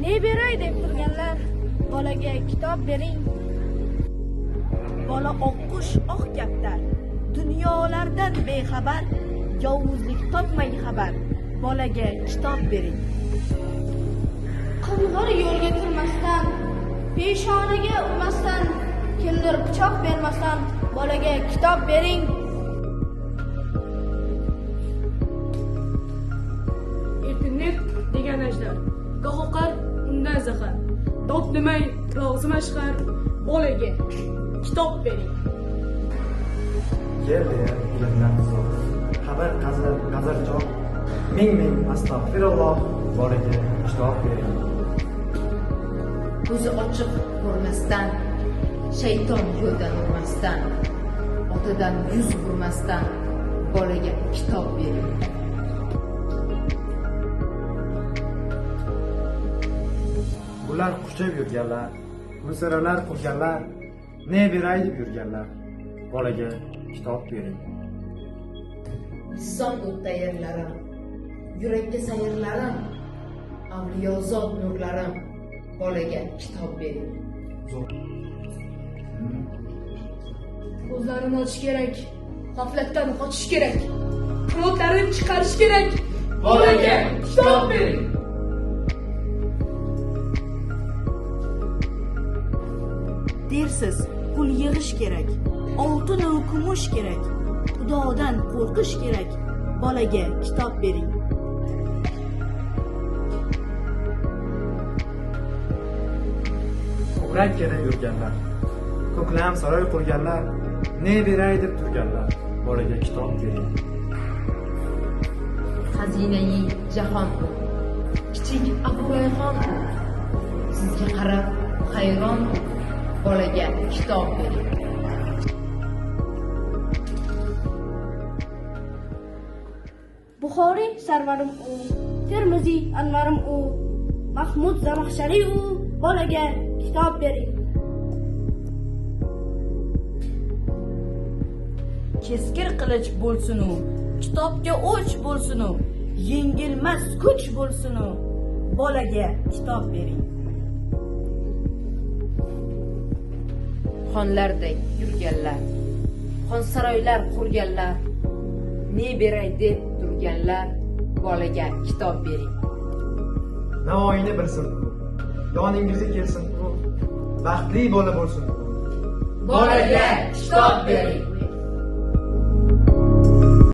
Ne beray deb turganlar, bolaga kitob bering. Bola oqqush oq gaplar, dunyolardan bexabar, yovuzlik topmay xabar, bolaga kitob bering. Qing'ir yo'lga kirmasdan, peshonaga urmasdan, kimdir pichoq bermasdan, bolaga kitob bering. Internet degan ajdar, goh oqar, undan zahar. Dod demay, lozim ashqar, bolaga kitob bering. Yer ulardan uzoq, xabar gazarchoq, ming astag'firulloh, bolaga kitob bering. Ko'zi ochiq ko'rmasdan, shayton yo'ldan urmasdan, otadan yuz burmasdan, bolaga kitob bering. Bular quchib yurganlar, musiralar qurganlar, ne beray deb yurganlar, bolaga kitob bering. Son o'tda yerlarim, yurakka sayrlarim, avliyozod nurlarim, bolaga kitob bering. Ko'zlarini ochish kerak, g'aflatdan qochish kerak, qanotlarini chiqarish kerak, bolaga kitob bering. Dersiz pul yig'ish kerak, oltin va kumush kerak, Xudodan qo'rqish kerak, bolaga kitob bering. Ko'krak kerib yurganlar, ko'klam saroy qurganlar, ne beray deb turganlar, bolaga kitob bering. Xazinai jahon bu, kichik Abdurayhon bu, sizga qarab hayron bu, bolaga kitob bering. Buxoriy sarvarim u, Termiziy anvarim u, Mahmud Zamaxshari u, bolaga kitob bering. Keskir qilich bo'lsin u, kitobga o'ch bo'lsin u, yengilmas kuch bo'lsin u, bolaga kitob bering. Xonlardek yurganlar, xonsaroylar qurganlar, ne beray deb turganlar, bolaga kitob bering. Navoiyni bilsin u, yoningizga kelsin u, baxtli bola bo'lsin u, Bolaga kitob bering.